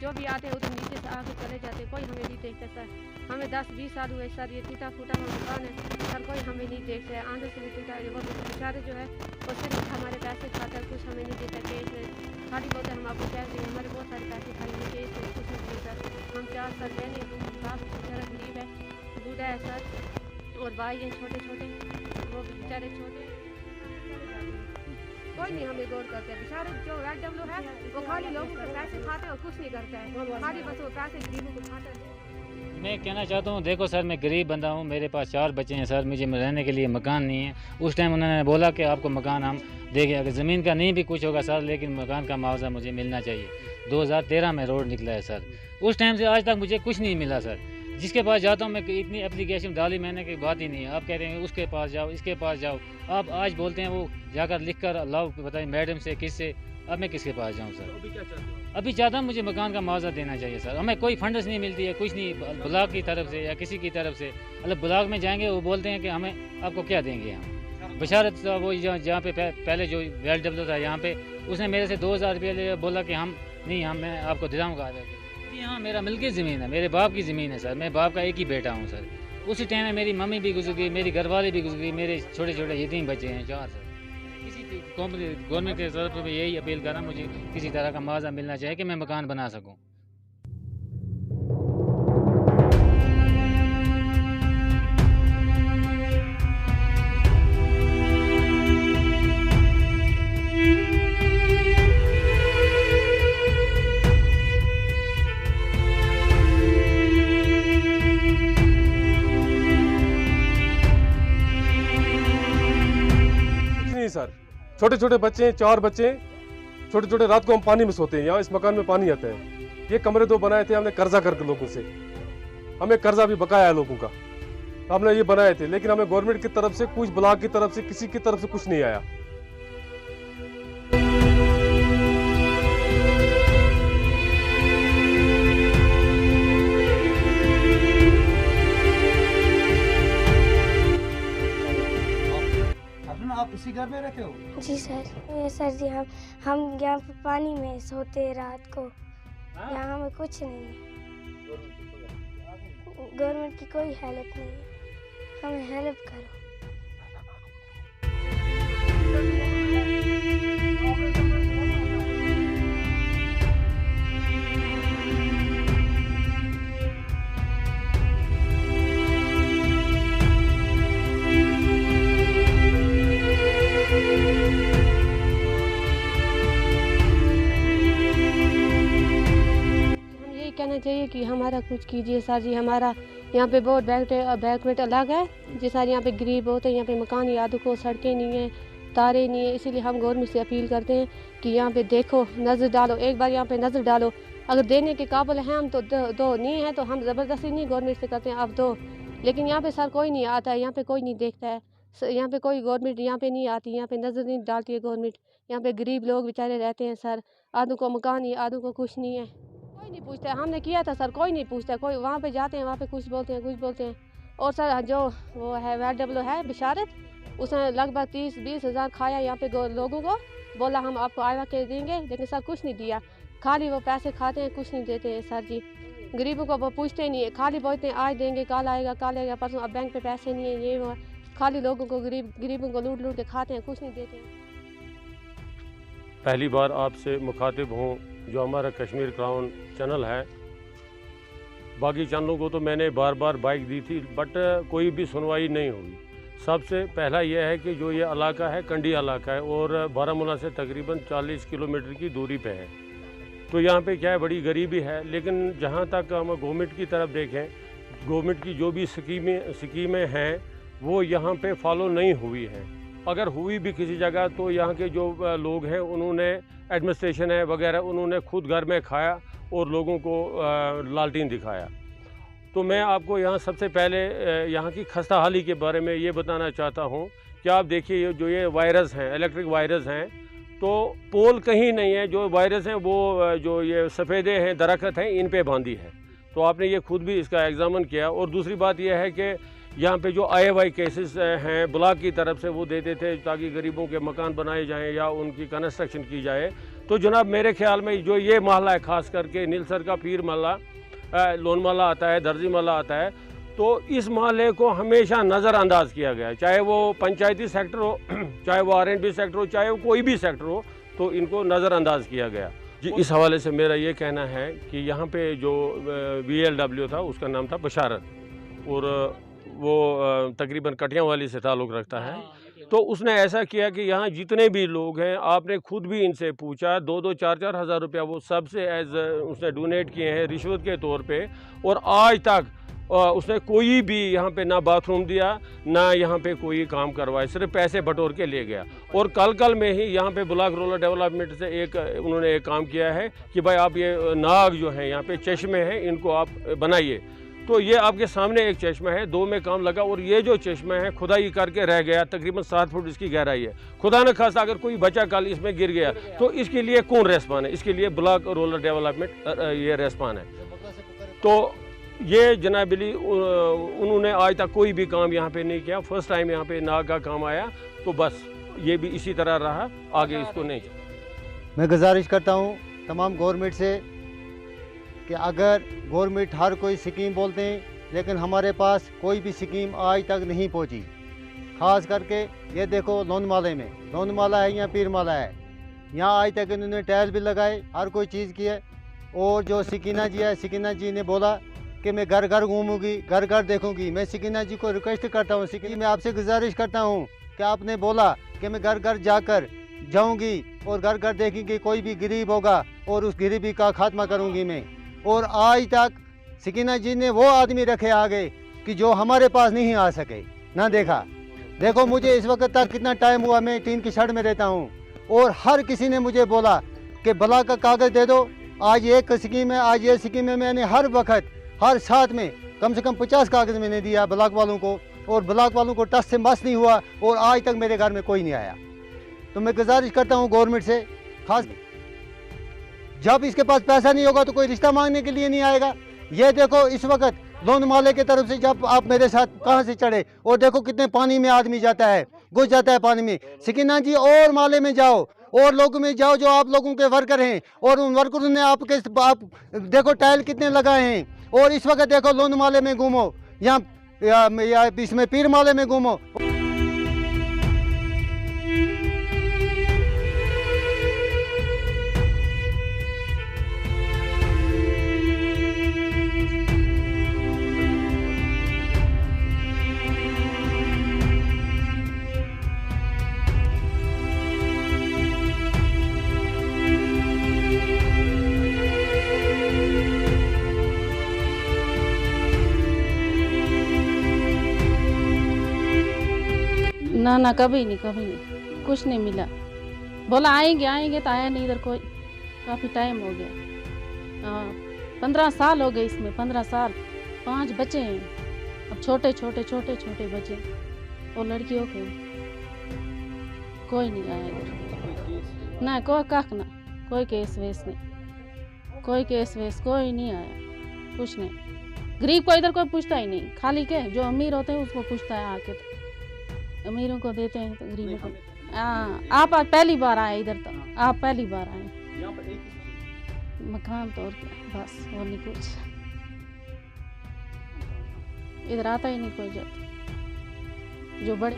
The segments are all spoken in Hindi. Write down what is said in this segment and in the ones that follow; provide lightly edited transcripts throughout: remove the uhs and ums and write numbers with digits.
जो भी आते हैं उधर नीचे से आके चले जाते, कोई हमें नहीं देखता सर। हमें 10-20 साल हुए सर, ये टूटा फूटा मकान है सर, कोई हमें नहीं देखता है। आंधे से भी टूटा है, वो बेचारे जो है वो सिर्फ हमारे पैसे खाता है, कुछ हमें नहीं देता। केस खाली बोलते हैं हम आपको कैश देंगे, हमारे बहुत सारे पैसे खाली में केस है, कुछ नहीं सर। हम क्या सर कहने, बाप बेचारा गरीब है, बूढ़ा है सर, और भाई हैं छोटे छोटे, वो बेचारे छोटे, कोई नहीं हमें गौर करता है। बेचारे जो VW है वो खाली लोगों के पैसे खाते हैं और कुछ नहीं करता है, खाली बस वो पैसे गरीबों को खाता है। मैं कहना चाहता हूँ, देखो सर, मैं गरीब बंदा हूँ, मेरे पास 4 बच्चे हैं सर, मुझे रहने के लिए मकान नहीं है। उस टाइम उन्होंने बोला कि आपको मकान हम देंगे, अगर ज़मीन का नहीं भी कुछ होगा सर, लेकिन मकान का मुआवजा मुझे मिलना चाहिए। 2013 में रोड निकला है सर, उस टाइम से आज तक मुझे कुछ नहीं मिला सर। जिसके पास जाता हूँ मैं, इतनी एप्लीकेशन डाली मैंने कि बात ही नहीं है। आप कह रहे हैं उसके पास जाओ, इसके पास जाओ, आप आज बोलते हैं वो जाकर लिख कर लाओ, बताइए मैडम से, किससे, अब मैं किसके पास जाऊँ सर? अभी क्या चाहते हो? अभी चाहता हूँ मुझे मकान का मुआवजा देना चाहिए सर। हमें कोई फंड्स नहीं मिलती है, कुछ नहीं, ब्लॉक की तरफ से या किसी की तरफ से। मतलब ब्लॉक में जाएंगे वो बोलते हैं कि हमें आपको क्या देंगे हम। बशारत वो जहाँ पे पहले जो VW था यहाँ पे, उसने मेरे से 2000 रुपये ले, बोला कि हम नहीं, हम मैं आपको दिलाऊँगा। हाँ, मेरा मिल्की ज़मीन है, मेरे बाप की ज़मीन है सर, मैं बाप का एक ही बेटा हूँ सर। उसी टाइम में मेरी मम्मी भी गुजर गई, मेरी घरवाली भी गुजर गई, मेरे छोटे छोटे यतीम बच्चे हैं 4 सर। किसी गवर्नमेंट की तरफ से यही अपील करना, मुझे किसी तरह का मुआवजा मिलना चाहिए कि मैं मकान बना सकूँ। सर छोटे छोटे बच्चे हैं, 4 बच्चे, छोटे छोटे, रात को हम पानी में सोते हैं। यहाँ इस मकान में पानी आता है। ये कमरे 2 बनाए थे हमने कर्जा करके लोगों से, हमें कर्जा भी बकाया है लोगों का, हमने ये बनाए थे, लेकिन हमें गवर्नमेंट की तरफ से, कुछ ब्लॉक की तरफ से, किसी की तरफ से कुछ नहीं आया। आप इसी घर में रहते हो? जी सर, ये सर जी हम यहाँ पे पानी में सोते हैं रात को। यहाँ हमें कुछ नहीं है, गवर्नमेंट की कोई हेल्प नहीं है, हमें हेल्प करो। कहना चाहिए कि हमारा कुछ कीजिए सर जी। हमारा यहाँ पे बहुत बैकवेट अलग है जी सर, यहाँ पे गरीब होते हैं, यहाँ पे मकान यादों को, सड़कें नहीं है, तारे नहीं है। इसीलिए हम गवर्नमेंट से अपील करते हैं कि यहाँ पे देखो, नज़र डालो, एक बार यहाँ पे नज़र डालो। अगर देने के काबिल हैं हम तो दो, नहीं है तो हम ज़बरदस्ती नहीं गवर्नमेंट से करते हैं आप दो। लेकिन यहाँ पे सर कोई नहीं आता है, यहाँ पे कोई नहीं देखता है, यहाँ पे कोई गवर्नमेंट यहाँ पे नहीं आती, यहाँ पे नज़र नहीं डालती है गवर्नमेंट। यहाँ पे गरीब लोग बेचारे रहते हैं सर, आधों को मकान नहीं, आधों को कुछ नहीं है, कोई नहीं पूछता है। हमने किया था सर, कोई नहीं पूछता, कोई वहाँ पे जाते हैं, वहाँ पे कुछ बोलते हैं, कुछ बोलते हैं। और सर जो वो है VW है बशारत, उसने लगभग 30-20 हज़ार खाया यहाँ पे लोगों को, बोला हम आपको आया के देंगे, लेकिन सर कुछ नहीं दिया, खाली वो पैसे खाते हैं, कुछ नहीं देते हैं सर जी। गरीबों को वो पूछते नहीं है, खाली बोलते हैं आज देंगे, कल आएगा, कल आएगा, परसों, अब बैंक पे पैसे नहीं है, ये वो, खाली लोगों को गरीबों को लूट के खाते हैं, कुछ नहीं देते हैं। पहली बार आपसे मुखातिब हूँ, जो हमारा कश्मीर क्राउन चैनल है। बाकी चैनलों को तो मैंने बार बार बाइक दी थी, बट कोई भी सुनवाई नहीं हुई। सबसे पहला यह है कि जो ये इलाका है कंडी इलाका है और बारामूला से तकरीबन 40 किलोमीटर की दूरी पे है। तो यहाँ पे क्या है, बड़ी गरीबी है। लेकिन जहाँ तक हम गवर्नमेंट की तरफ देखें, गवर्नमेंट की जो भी स्कीमें हैं वो यहाँ पे फॉलो नहीं हुई हैं। अगर हुई भी किसी जगह तो यहाँ के जो लोग हैं उन्होंने, एडमिनिस्ट्रेशन है वगैरह, उन्होंने खुद घर में खाया और लोगों को लालटीन दिखाया। तो मैं आपको यहाँ सबसे पहले यहाँ की खस्ता हाली के बारे में ये बताना चाहता हूँ कि आप देखिए जो ये वायरस हैं, इलेक्ट्रिक वायरस हैं, तो पोल कहीं नहीं है। जो वायरस हैं वो जो ये सफ़ेदे हैं, दरख्त हैं, इन पे बांधी है। तो आपने ये खुद भी इसका एग्जामिन किया। और दूसरी बात यह है कि यहाँ पे जो IFI केसेस हैं ब्लॉक की तरफ से, वो देते थे ताकि गरीबों के मकान बनाए जाएं या उनकी कंस्ट्रक्शन की जाए। तो जनाब मेरे ख्याल में जो ये महल्ला है, ख़ास करके नीलसर का पीर महल्ला, लोन महल्ला आता है, दर्जी महल्ला आता है, तो इस महल्ले को हमेशा नज़रअंदाज किया गया है। चाहे वो पंचायती सेक्टर हो, चाहे वो R&B सेक्टर हो, चाहे वो कोई भी सेक्टर हो, तो इनको नज़रअंदाज किया गया जी। इस हवाले से मेरा ये कहना है कि यहाँ पे जो VLW था, उसका नाम था बशारत, और वो तकरीबन कटियाँ वाली से ताल्लुक़ रखता है। तो उसने ऐसा किया कि यहाँ जितने भी लोग हैं, आपने खुद भी इनसे पूछा, 2-2, 4-4 हज़ार रुपया वो सबसे उसने डोनेट किए हैं रिश्वत के तौर पे, और आज तक उसने कोई भी यहाँ पे ना बाथरूम दिया, ना यहाँ पे कोई काम करवाए, सिर्फ पैसे बटोर के ले गया। और कल में ही यहाँ पे ब्लॉक रूरल डेवलपमेंट से उन्होंने एक काम किया है कि भाई आप ये नाग जो हैं, यहाँ पे चश्मे हैं, इनको आप बनाइए। तो ये आपके सामने एक चश्मा है, 2 में काम लगा, और ये जो चश्मा है खुदाई करके रह गया, तकरीबन 7 फुट इसकी गहराई है। खुदा न खास्ता अगर कोई बच्चा कल इसमें गिर गया तो इसके लिए कौन रेस्पॉन है? इसके लिए ब्लॉक रूरल डेवलपमेंट ये रेस्पॉन है। तो ये जनाबिली उन्होंने आज तक कोई भी काम यहाँ पे नहीं किया। फर्स्ट टाइम यहाँ पे नाग का काम आया, तो बस ये भी इसी तरह रहा, आगे इसको नहीं। मैं गुजारिश करता हूँ तमाम गवर्नमेंट से कि अगर गवर्नमेंट हर कोई स्कीम बोलते हैं, लेकिन हमारे पास कोई भी स्कीम आज तक नहीं पहुँची। ख़ास करके ये देखो लोनमाले में, लोनमाला है या पीरमाला है, यहाँ आज तक इन्होंने टाइल भी लगाए, हर कोई चीज़ की है। और जो सकीना जी है, सकीना जी ने बोला कि मैं घर घर घूमूंगी, घर घर देखूंगी। मैं सकीना जी को रिक्वेस्ट करता हूँ, सकीना मैं आपसे गुजारिश करता हूँ कि आपने बोला कि मैं घर घर जाकर जाऊंगी और घर घर देखूंगी, कोई भी गरीब होगा और उस गरीबी का खात्मा करूंगी मैं। और आज तक सकीना जी ने वो आदमी रखे आगे कि जो हमारे पास नहीं आ सके, ना देखा। देखो मुझे इस वक्त तक कितना टाइम हुआ, मैं टीन की शर्ट में रहता हूँ, और हर किसी ने मुझे बोला कि भला का कागज़ दे दो। आज एक स्कीम है, आज ये स्कीम है, मैंने हर वक्त हर साथ में कम से कम 50 कागज़ मैंने दिया ब्लॉक वालों को, और ब्लॉक वालों को टस से मस नहीं हुआ, और आज तक मेरे घर में कोई नहीं आया। तो मैं गुजारिश करता हूँ गवर्नमेंट से, खास जब इसके पास पैसा नहीं होगा तो कोई रिश्ता मांगने के लिए नहीं आएगा। ये देखो इस वक्त लोन माले की तरफ से जब आप मेरे साथ कहाँ से चढ़े, और देखो कितने पानी में आदमी जाता है, घुस जाता है पानी में। सकीना जी और माले में जाओ, और लोगों में जाओ जो आप लोगों के वर्कर हैं, और उन वर्करों ने आप देखो टाइल कितने लगाए हैं। और इस वक्त देखो लोन माले में घूमो, या इसमें पीर माले में घूमो। ना कभी नहीं, कुछ नहीं मिला। बोला आएंगे तो आया नहीं इधर कोई। काफ़ी टाइम हो गया, 15 साल हो गए इसमें, 15 साल। 5 बच्चे हैं, अब छोटे बच्चे और लड़कियों के। कोई नहीं आया इधर, ना कोई कख ना, कोई केस वेस कोई नहीं आया, कुछ नहीं। गरीब को इधर कोई पूछता ही नहीं, खाली के जो अमीर होते हैं उसको पूछता है आके, तो अमीरों को देते हैं तो गरीबों को। आप आज पहली बार आए इधर, तो आप पहली बार आए। मकान तो और क्या, बस और नहीं कुछ। इधर आता ही नहीं कोई जो बड़े।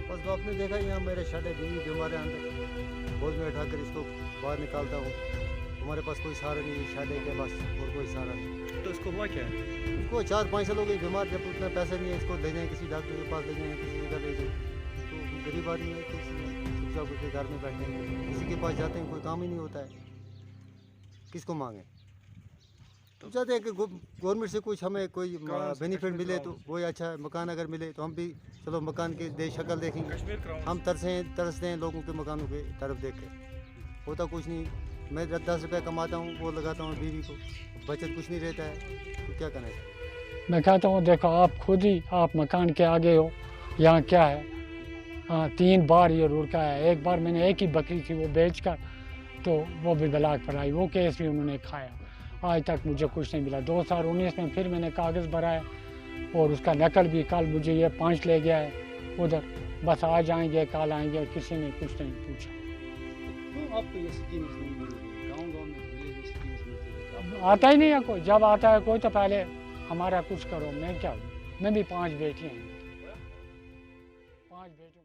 बस आपने देखा यहाँ मेरे शडे बीवी हमारे अंदर बोझ में उठाकर इसको बाहर निकालता हूँ। हमारे पास कोई सहारा नहीं है शादी के, बस और कोई सहारा नहीं। तो इसको हुआ क्या है? इसको 4-5 साल हो गई बीमार, जब उतना पैसा नहीं है इसको ले जाएँ किसी डॉक्टर के पास, ले जाएँ किसी जगह ले जाएँ। तो गरीब आदमी है, चुपचाप करके घर में बैठे हैं, किसी के पास जाते हैं कोई काम ही नहीं होता है, किसको मांगे। तो चाहते हैं कि गवर्नमेंट से कुछ हमें कोई बेनिफिट मिले तो वही अच्छा है। मकान अगर मिले तो हम भी चलो मकान की शक्ल देखेंगे। हम तरसते हैं लोगों के मकानों के तरफ देख के, होता कुछ नहीं। मैं 10 रुपये कमाता हूँ, वो लगाता हूँ बीवी को, बचत कुछ नहीं रहता है, तो क्या करना है। मैं कहता हूँ देखो आप खुद ही आप मकान के आगे हो, यहाँ क्या है। 3 बार ये रुका है। एक बार मैंने एक ही बकरी थी वो बेचकर, तो वो भी ब्लॉक पर आई, वो केस भी उन्होंने खाया। आज तक मुझे कुछ नहीं मिला। 2019 में फिर मैंने कागज़ भराया, और उसका नकल भी कल मुझे ये 5 ले गया है उधर, बस आज आएंगे कल आएंगे, किसी ने कुछ नहीं पूछा। तो आपको ये स्कीम्स नहीं मिल रही, गाँव में ये स्कीम्स मिलती है? आता ही नहीं है कोई, जब आता है कोई तो पहले हमारा कुछ करो, मैं क्या, मैं भी 5 बेटियाँ हैं, 5 बेटियों